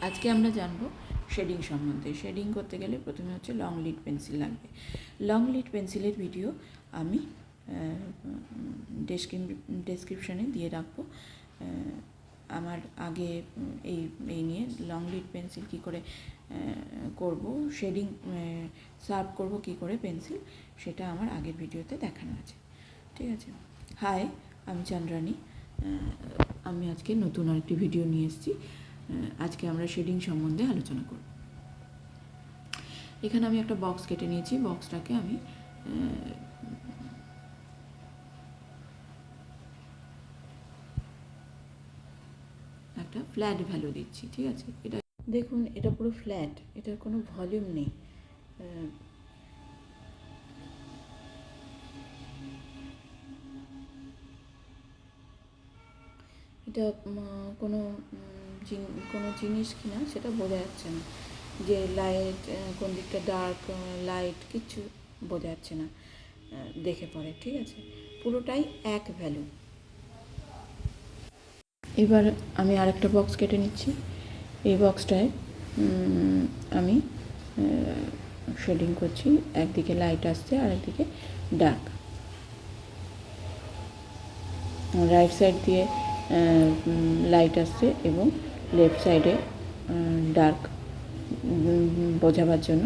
আজকে আমরা জানব শেডিং সম্বন্ধে। শেডিং করতে গেলে প্রথমে হচ্ছে লং লিড পেন্সিল লাগবে। লং লিড পেন্সিলের ভিডিও আমি ডেসক্রিপশানে দিয়ে রাখবো। আমার আগে এই নিয়ে লং লিড পেন্সিল কী করে করব, শেডিং সার্ভ করব কী করে পেন্সিল, সেটা আমার আগের ভিডিওতে দেখানো আছে। ঠিক আছে। হাই, আমি চন্দ্রানী। আমি আজকে নতুন আরেকটি ভিডিও নিয়ে এসেছি। আজকে আমরা শেডিং সম্বন্ধে আলোচনা করব। এখানে আমি একটা বক্স কেটে নিয়েছি। বক্সটাকে আমি একটা ফ্ল্যাট ভ্যালু দিচ্ছি। ঠিক আছে। এটা দেখুন, এটা পুরো ফ্ল্যাট, এটার কোনো ভলিউম নেই। এটা কোনো জিনিস কিনা সেটা বোঝা যাচ্ছে না, যে লাইট কোন দিকটা ডার্ক লাইট কিচ্ছু বোঝা যাচ্ছে না দেখে পরে। ঠিক আছে, পুরোটাই এক ভ্যালু। এবার আমি আরেকটা বক্স কেটে নিচ্ছি। এই বক্সটায় আমি শেডিং করছি। একদিকে লাইট আসছে আর একদিকে ডার্ক। রাইট সাইড দিয়ে লাইট আসছে এবং লেফট সাইডে ডার্ক বোঝাবার জন্য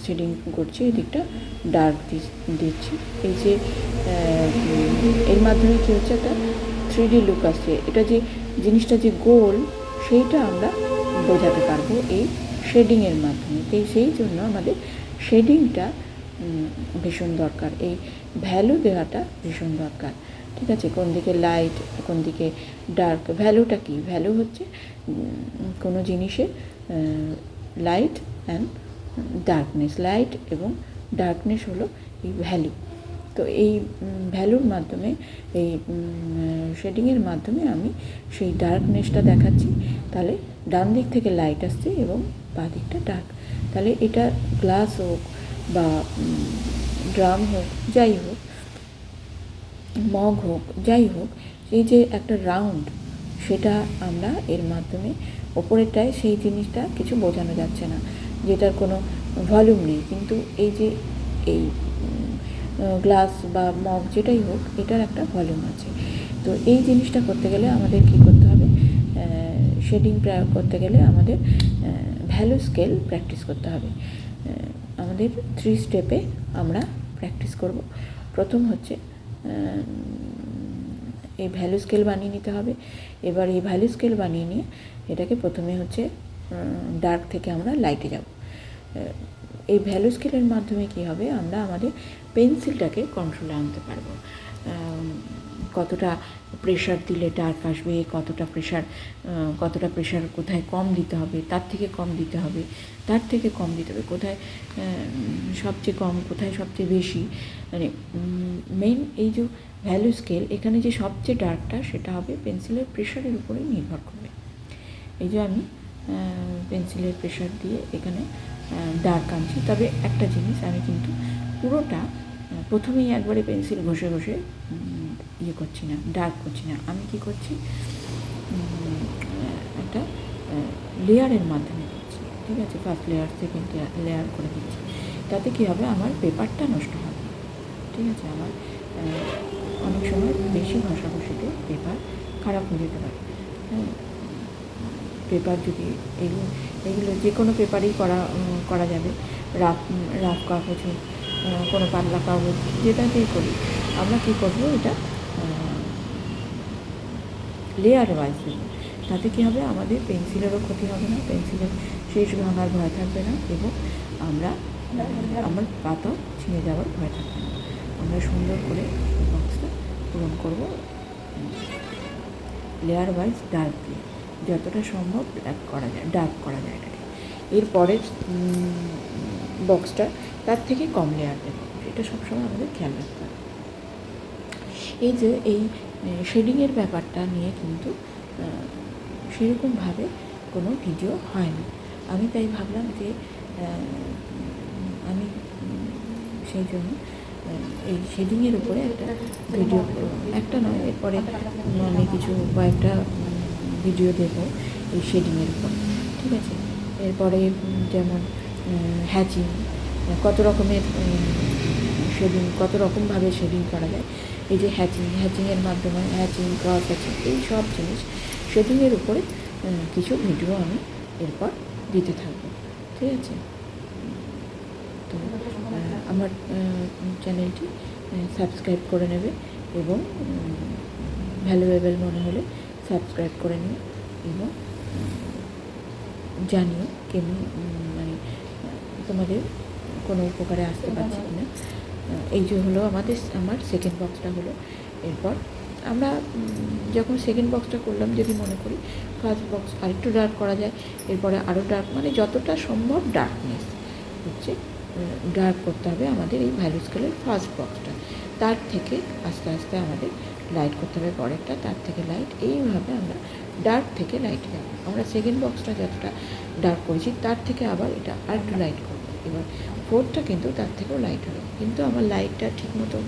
শেডিং করছি। এদিকটা ডার্ক দিচ্ছি। এই যে এর মাধ্যমে কী হচ্ছে, একটা 3D লুক আসছে। এটা যে জিনিসটা যে গোল, সেইটা আমরা বোঝাতে পারবো এই শেডিংয়ের মাধ্যমে। সেই জন্য আমাদের শেডিংটা ভীষণ দরকার, এই ভ্যালু দেওয়াটা ভীষণ দরকার। ঠিক আছে, কোন দিকে লাইট কোন দিকে ডার্ক। ভ্যালুটা কি? ভ্যালু হচ্ছে কোনো জিনিসের লাইট অ্যান্ড ডার্কনেস। লাইট এবং ডার্কনেস হলো এই ভ্যালু। তো এই ভ্যালুর মাধ্যমে, এই শেডিংয়ের মাধ্যমে আমি সেই ডার্কনেসটা দেখাচ্ছি। তাহলে ডান দিক থেকে লাইট আসছে এবং বাঁ দিকটা ডার্ক। তাহলে এটা গ্লাস হোক বা ড্রাম হোক, যাই হোক, মগ হোক, যাই হোক, এই যে একটা রাউন্ড, সেটা আমরা এর মাধ্যমে ওপরেরটায় সেই জিনিসটা কিছু বোঝানো যাচ্ছে না, যেটার কোনো ভলিউম নেই। কিন্তু এই যে এই গ্লাস বা মগ যেটাই হোক, এটার একটা ভলিউম আছে। তো এই জিনিসটা করতে গেলে আমাদের কী করতে হবে? শেডিং করতে গেলে আমাদের ভ্যালু স্কেল প্র্যাকটিস করতে হবে। আমাদের 3 স্টেপে আমরা প্র্যাকটিস করব। প্রথম হচ্ছে এই ভ্যালু স্কেল বানিয়ে নিতে হবে। এবার এই ভ্যালু স্কেল বানিয়ে নিয়ে এটাকে প্রথমে হচ্ছে ডার্ক থেকে আমরা লাইটে যাব। এই ভ্যালু স্কেলের মাধ্যমে কী হবে, আমরা আমাদের পেন্সিলটাকে কন্ট্রোলে আনতে পারবো। কতটা প্রেশার দিলে ডার্ক আসবে, কতটা প্রেশার কোথায় কম দিতে হবে, তার থেকে কম দিতে হবে, তার থেকে কম দিতে হবে, কোথায় সবচেয়ে কম, কোথায় সবচেয়ে বেশি। মানে মেইন এই যে ভ্যালু স্কেল, এখানে যে সবচেয়ে ডার্কটা, সেটা হবে পেন্সিলের প্রেশারের উপরে নির্ভর করবে। এই যে আমি পেন্সিলের প্রেশার দিয়ে এখানে ডার্ক আনছি। তবে একটা জিনিস, আমি কিন্তু পুরোটা প্রথমেই একবারে পেন্সিল ঘষে ঘষে ইয়ে করছি না, ডার্ক করছি না। আমি কি করছি, একটা লেয়ারের মাধ্যমে করছি। ঠিক আছে, ফার্স্ট লেয়ার সেকেন্ড লেয়ার করে দিচ্ছি। তাতে কী হবে, আমার পেপারটা নষ্ট হবে। ঠিক আছে, আমার অনেক সময় বেশি ঘষাঘষিতে পেপার খারাপ হয়ে যেতে পারে। পেপার যদি এগুলো যে কোনো পেপারেই করা যাবে। রাফ কাগজ হোক, কোনো পাতলা কাগজ, যেটাতেই করি, আমরা কী করবো, এটা লেয়ার ওয়াইজ দেবো। তাতে কী হবে, আমাদের পেন্সিলেরও ক্ষতি হবে না, পেন্সিলের শেষ ভাঙার ভয় থাকবে না, এবং আমার পাতাও ছিঁড়ে যাওয়ার ভয় থাকবে না। আমরা সুন্দর করে বক্সটা পূরণ করব লেয়ার ওয়াইজ ডার্ক দিয়ে, যতটা সম্ভব ডার্ক করা যায় এটাকে। এরপরের বক্সটা তার থেকে কম লেয়ার দেবো, এটা সবসময় আমাদের খেয়াল রাখতে হবে। এই যে এই শেডিংয়ের ব্যাপারটা নিয়ে কিন্তু সেরকমভাবে কোনো ভিডিও হয় না। আমি তাই ভাবলাম যে আমি সেই জন্য এই শেডিংয়ের উপরে একটা ভিডিও, একটা নয়, এরপরে আমি কয়েকটা ভিডিও দেবো এই শেডিংয়ের উপর, ঠিক আছে। এরপরে যেমন হ্যাচিং, কত রকমের শেডিং, কত রকমভাবে শেডিং করা যায়। এই যে হ্যাচিংয়ের মাধ্যমে হ্যাচিং, ক্রস হ্যাচিং, এই সব জিনিস শেডিংয়ের উপরে কিছু ভিডিও আমি এরপর দিতে থাকবো, ঠিক আছে। তো আমার চ্যানেলটি সাবস্ক্রাইব করে নেবে এবং ভ্যালুয়েবল মনে হলে সাবস্ক্রাইব করে নিও এবং জানিও কেমন, মানে তোমাদের কোনো উপকারে আসতে পারছি কিনা। এই যে হলো আমার সেকেন্ড বক্সটা হলো। এরপর আমরা যখন সেকেন্ড বক্সটা করলাম, যদি মনে করি ফার্স্ট বক্স আরেকটু ডার্ক করা যায়, এরপরে আরও ডার্ক, মানে যতটা সম্ভব ডার্কনেস হচ্ছে ডার্ক করতে হবে আমাদের এই ভ্যালু স্কেলের ফার্স্ট বক্সটা। তার থেকে আস্তে আস্তে আমাদের লাইট করতে হবে পরেরটা, তার থেকে লাইট, এইভাবে আমরা ডার্ক থেকে লাইটে যাবো। আমরা সেকেন্ড বক্সটা যতটা ডার্ক করেছি তার থেকে আবার এটা আরেকটু লাইট করবো। এবার ফোর্থটা কিন্তু তার থেকেও লাইট হবে, কিন্তু আমার লাইটটা ঠিক মতো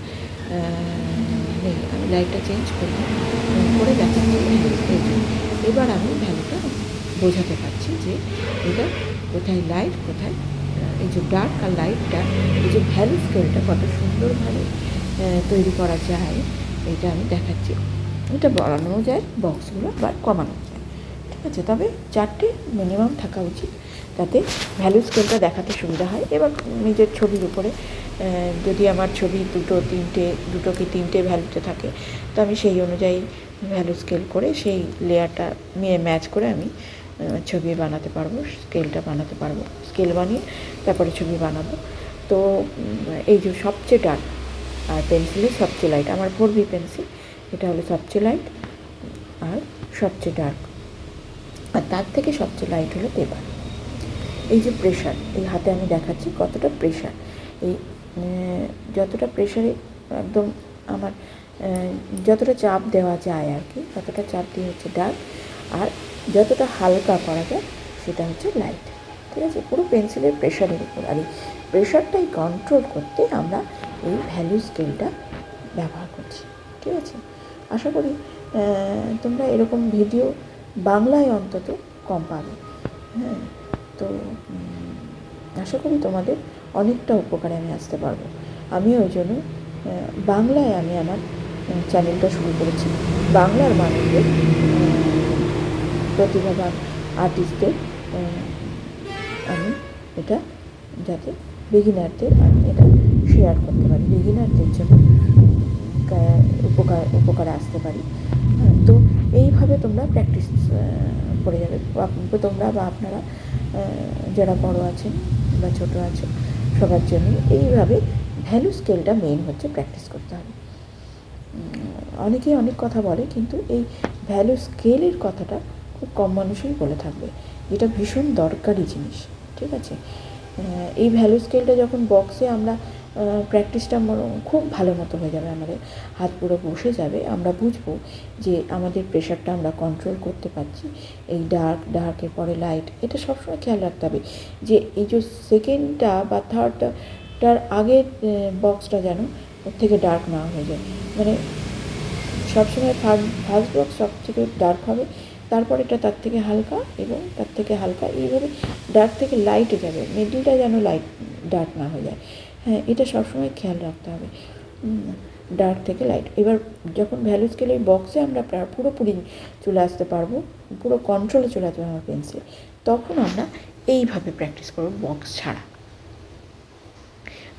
নেই, আমি লাইটটা চেঞ্জ করে দেখাচ্ছি। এবার আমি ভ্যালুটা বোঝাতে পারছি যে এটা কোথায় লাইট, কোথায় এই যে ডার্ক আর লাইটটা, এই যে ভ্যালু স্কেলটা কত সুন্দরভাবে তৈরি করা যায়, এটা আমি দেখাচ্ছি। এটা বাড়ানো যায় বক্সগুলো বা কমানো যায়, ঠিক আছে। তবে 4টে মিনিমাম থাকা উচিত, তাতে ভ্যালু স্কেলটা দেখাতে সুবিধা হয়। এবার নিজের ছবির উপরে যদি আমার ছবি দুটো কি তিনটে ভ্যালুতে থাকে, তো আমি সেই অনুযায়ী ভ্যালু স্কেল করে সেই লেয়ারটা ম্যাচ করে আমি ছবি বানাতে পারবো, স্কেলটা বানাতে পারবো। স্কেল বানিয়ে তারপরে ছবি বানাবো। তো এই যে সবচেয়ে ডার্ক আর পেন্সিলের সবচেয়ে লাইট, আমার 4B পেন্সিল, এটা হলো সবচেয়ে লাইট আর সবচেয়ে ডার্ক, আর তার থেকে সবচেয়ে লাইট হলো পেপার। এই যে প্রেশার, এই হাতে আমি দেখাচ্ছি কতটা প্রেশার, এই যতটা প্রেশারে একদম আমার যতটা চাপ দেওয়া যায় আর কি, ততটা চাপ দিয়ে হচ্ছে ডার্ক, আর যতটা হালকা করা যায় সেটা হচ্ছে লাইট, ঠিক আছে। পুরো পেন্সিলের প্রেশারের উপর, আর এই প্রেশারটাই কন্ট্রোল করতে আমরা এই ভ্যালু স্কেলটা ব্যবহার করছি, ঠিক আছে। আশা করি তোমরা এরকম ভিডিও বাংলায় অন্তত কম পাবে, হ্যাঁ। তো আশা করি তোমাদের অনেকটা উপকারে আমি আসতে পারবো। আমি ওই জন্য বাংলায় আমি আমার চ্যানেলটা শুরু করেছি, বাংলার মানুষদের, প্রতিভাবান আর্টিস্টদের আমি এটা যাতে বিগিনারদের আমি এটা শেয়ার করতে পারি, বিগিনারদের জন্য উপকারে আসতে পারি। তো এইভাবে তোমরা প্র্যাকটিস করে যাবে, তোমরা বা আপনারা যারা বড় আছেন বা ছোট আছেন সবার জন্য এইভাবে ভ্যালু স্কেলটা মেইন হচ্ছে প্র্যাকটিস করতে হবে। অনেকেই অনেক কথা বলে, কিন্তু এই ভ্যালু স্কেলের কথাটা খুব কম মানুষই বলে থাকবে, যেটা ভীষণ দরকারি জিনিস, ঠিক আছে। এই ভ্যালু স্কেলটা যখন বক্সে আমরা প্র্যাকটিসটা খুব ভালো মতো হয়ে যাবে, আমাদের হাত পুরো বসে যাবে, আমরা বুঝবো যে আমাদের প্রেশারটা আমরা কন্ট্রোল করতে পারছি। এই ডার্কের পরে লাইট, এটা সবসময় খেয়াল রাখতে হবে যে এই যে সেকেন্ডটা বা থার্ডটার আগের বক্সটা যেন ওর থেকে ডার্ক না হয়ে যায়, মানে সবসময় ফার্স্ট বক্স সব থেকে ডার্ক হবে, তারপর এটা তার থেকে হালকা এবং তার থেকে হালকা, এইভাবে ডার্ক থেকে লাইটে যাবে, মিডলটা যেন ডার্ক না হয়ে যায়, হ্যাঁ, এটা সবসময় খেয়াল রাখতে হবে, ডার্ক থেকে লাইট। এবার যখন ভ্যালু স্কেল এই বক্সে আমরা পুরোপুরি চলে আসতে পারবো, পুরো কন্ট্রোলে চলে আসবে আমার পেন্সিল, তখন আমরা এইভাবে প্র্যাকটিস করবো বক্স ছাড়া।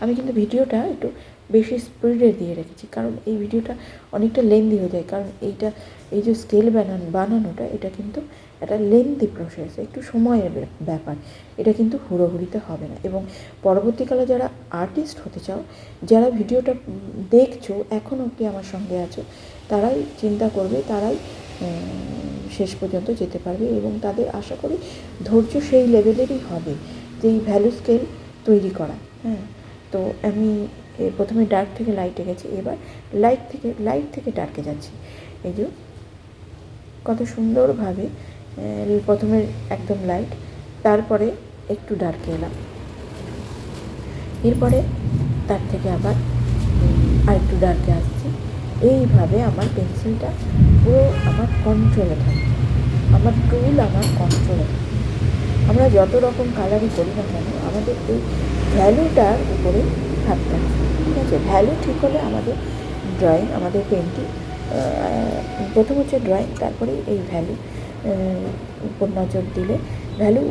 আমি কিন্তু ভিডিওটা একটু বেশি স্পিডে দিয়ে রেখেছি, কারণ এই ভিডিওটা অনেকটা লেন্দি হয়ে যায়, কারণ এই যে স্কেল বানানোটা এটা কিন্তু একটা লেন্দি প্রসেস, একটু সময়ের ব্যাপার, এটা কিন্তু হুড়োহুড়িতে হবে না। এবং পরবর্তীকালে যারা আর্টিস্ট হতে চাও, যারা ভিডিওটা দেখছো এখন অবধি আমার সঙ্গে আছো, তারাই চিন্তা করবে, তারাই শেষ পর্যন্ত যেতে পারবে, এবং তাদের আশা করি ধৈর্য সেই লেভেলেরই হবে যে এই ভ্যালু স্কেল তৈরি করা, হ্যাঁ। তো আমি প্রথমে ডার্ক থেকে লাইটে গেছি, এবার লাইট থেকে ডার্কে যাচ্ছি। এই যে কত সুন্দরভাবে প্রথমে একদম লাইট, তারপরে একটু ডার্কে এলাম, এরপরে তার থেকে আবার আরেকটু ডার্কে আসছি। এইভাবে আমার পেন্সিলটা পুরো আমার কন্ট্রোলে থাকবে, আমার টুল আমার কন্ট্রোলে। আমরা যত রকম কালারই করি না কেন আমাদের এই ভ্যালুটার উপরে থাকতে হবে, ঠিক আছে? ভ্যালু ঠিক হলে আমাদের ড্রয়িং, আমাদের পেন্টিং, প্রথম হচ্ছে ড্রয়িং, তারপরে এই ভ্যালু উপর নজর দিলে, ভ্যালু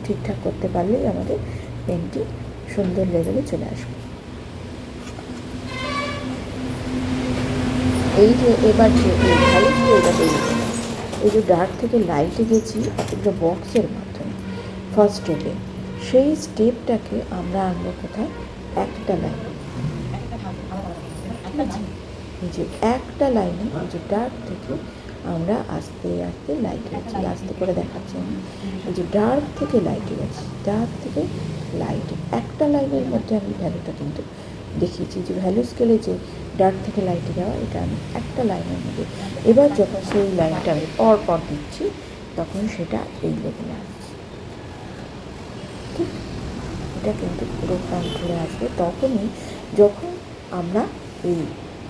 ঠিকঠাক করতে পারলেই আমাদের পেন্টিং সুন্দর লেভেলে চলে আসবে। এই যে এবার যে এই ভ্যালু স্কেলটা তৈরি করলাম, এই যে ডার্ক থেকে লাইটে গেছি এগুলো বক্সের মাধ্যমে ফার্স্ট স্টেপে, সেই স্টেপটাকে আমরা আনবো কোথায়? একটা লাইনে। এই যে একটা লাইনে এই যে ডার্ক থেকে আমরা আস্তে আস্তে লাইটে গেছি, আস্তে করে দেখাচ্ছি আমি। এই যে ডার্ক থেকে লাইটে গেছি, ডার্ক থেকে লাইটে একটা লাইনের মধ্যে আমি ভ্যালুটা কিন্তু দেখিয়েছি। যে ভ্যালু স্কেলে যে ডার্ক থেকে লাইটে যাওয়া, এটা আমি একটা লাইনের মধ্যে। এবার যখন সেই লাইনটা আমি পর পর দিচ্ছি তখন সেটা এই লেভেলে আসছে, ঠিক? এটা কিন্তু পুরো কন্ট্রোলে আসবে তখনই যখন আমরা এই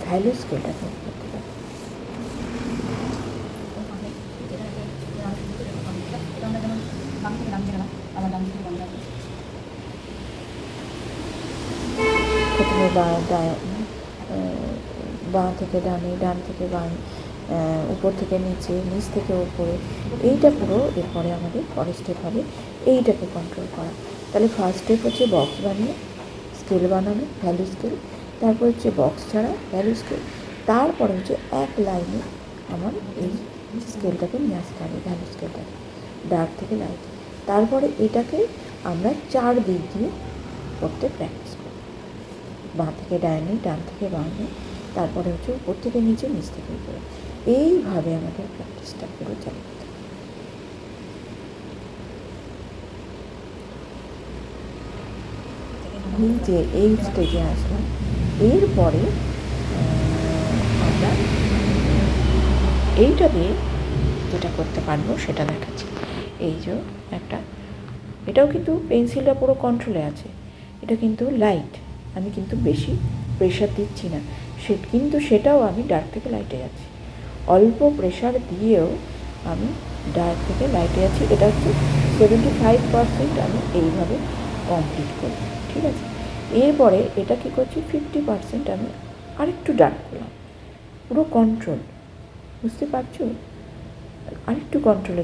ভ্যালু স্কেলটা তৈরি করতে পারি। প্রথমে বাঁ থেকে ডানে, ডান থেকে বাঁ, উপর থেকে নিচে, নিচ থেকে উপরে, এইটা পুরো এরপরে আমাদের পরের স্টেপ হবে এইটাকে কন্ট্রোল করা। তাহলে ফার্স্ট স্টেপ হচ্ছে বক্স বানিয়ে স্কেল বানানো, ভ্যালু স্কেল, তারপর হচ্ছে বক্স ছাড়া ভ্যালু স্কেল, তারপরে হচ্ছে এক লাইনে আমার এই স্কেলটাকে নিয়ে আসতে হবে, ভ্যালু স্কেলটাকে ডার্ক থেকে লাইট। তারপরে এটাকে আমরা 4 দিক দিয়ে করতে প্র্যাকটিস করি, বাঁ থেকে ডাইনে, ডান থেকে বামে, তারপরে হচ্ছে উপর থেকে নিচে, নিচ থেকে উপরে। এইভাবে আমাদের প্র্যাকটিসটা পুরো চালিয়ে যেতে হবে। এই যে এই স্টেজে আসলাম, এরপরে আমরা এইটা দিয়ে যেটা করতে পারবো সেটা দেখাচ্ছি। এই যে একটা, এটাও কিন্তু পেন্সিলটা পুরো কন্ট্রোলে আছে, এটা কিন্তু লাইট, আমি কিন্তু বেশি প্রেশার দিচ্ছি না, কিন্তু সেটাও আমি ডার্ক থেকে লাইটে যাচ্ছি, অল্প প্রেশার দিয়েও আমি ডার্ক থেকে লাইটে যাচ্ছি। এটা হচ্ছে 75% আমি এইভাবে কমপ্লিট করি, ঠিক আছে? এরপরে এটা কী করছি, 50% আমি আরেকটু ডার্ক করলাম, পুরো কন্ট্রোল, বুঝতে পারছো? আরেকটু কন্ট্রোলে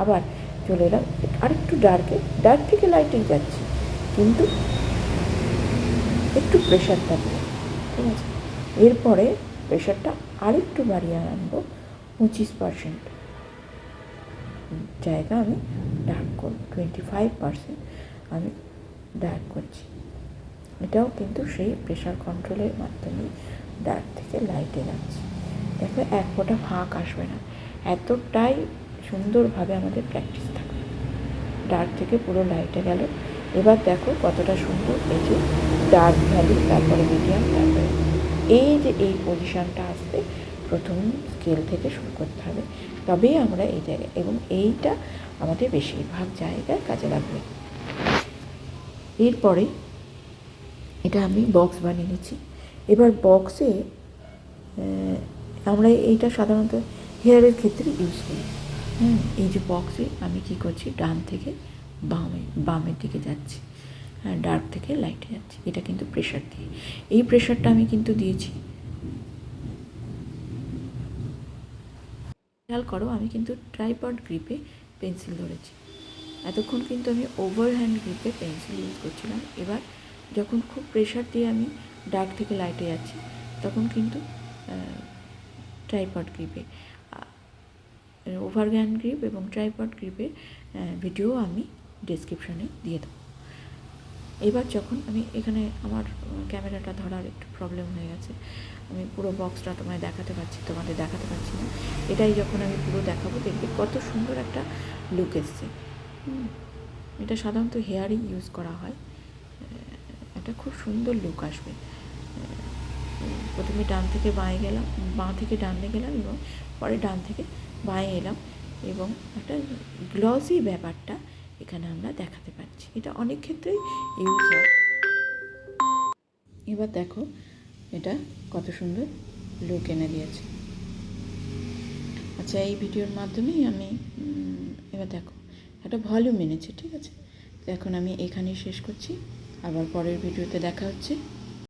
আবার চলে এলাম আরেকটু ডার্কে, ডার্ক থেকে লাইটেই যাচ্ছি কিন্তু একটু প্রেশারটা দিয়ে, ঠিক আছে? এরপরে প্রেশারটা আরেকটু বাড়িয়ে আনবো, 25% জায়গা আমি ডার্ক করব, 25% আমি ডার্ক করছি। এটাও কিন্তু সেই প্রেশার কন্ট্রোলের মাধ্যমে ডার্ক থেকে লাইটে যাচ্ছে। দেখো এক ফোঁটা ফাঁক আসবে না, এতটাই সুন্দরভাবে আমাদের প্র্যাকটিস থাকবে। ডার্ক থেকে পুরো লাইটে গেল, এবার দেখো কতটা সুন্দর। এই যে ডার্ক ভ্যালু, তারপরে মিডিয়াম, তারপরে এই যে এই পজিশানটা আসবে, প্রথম স্কেল থেকে শুরু করতে হবে, তবেই আমরা এই জায়গায়, এবং এইটা আমাদের বেশিরভাগ জায়গায় কাজে লাগবে। এরপরে এটা আমি বক্স বানিয়ে নিচ্ছি। এবার বক্সে আমরা এইটা সাধারণত হেয়ারের ক্ষেত্রে ইউজ করি। এই যে বক্সে আমি কি করছি, ডান থেকে বামের দিকে যাচ্ছি, হ্যাঁ, ডার্ক থেকে লাইটে যাচ্ছি, এটা কিন্তু প্রেশার দিয়ে। এই প্রেশারটা আমি কিন্তু দিয়েছি, খেয়াল করো আমি কিন্তু ট্রাইপড গ্রিপে পেন্সিল ধরেছি, এতক্ষণ কিন্তু আমি ওভারহ্যান্ড গ্রিপে পেন্সিল ইউজ করছিলাম। এবার যখন খুব প্রেশার দিয়ে আমি ডার্ক থেকে লাইটে যাচ্ছি তখন কিন্তু ট্রাইপড গ্রিপে, ওভারহ্যান্ড গ্রিপ এবং ট্রাইপড গ্রিপের ভিডিও আমি ডেসক্রিপশনে দিয়ে দেবো। এবার যখন আমি এখানে আমার ক্যামেরাটা ধরার একটু প্রবলেম হয়ে গেছে, আমি পুরো বক্সটা তোমাদের দেখাতে পারছি না। এটাই যখন আমি পুরো দেখাবো দেখবে কত সুন্দর একটা লুক এসছে। এটা সাধারণত হেয়ারই ইউজ করা হয়, একটা খুব সুন্দর লুক আসবে। প্রথমে ডান থেকে বাঁয়ে গেলাম, বাঁ থেকে ডানে গেলাম এবং পরে ডান থেকে বাঁয়ে এলাম, এবং একটা গ্লসি ব্যাপারটা এখানে আমরা দেখাতে পাচ্ছি, এটা অনেক ক্ষেত্রেই ইউজ হয়। এবার দেখো এটা কত সুন্দর লুক এনে দিয়েছে। আচ্ছা, এই ভিডিওর মাধ্যমেই আমি এবার দেখো একটা ভলিউম এনেছে, ঠিক আছে। তো এখন আমি এখানেই শেষ করছি, আবার পরের ভিডিওতে দেখা হচ্ছে।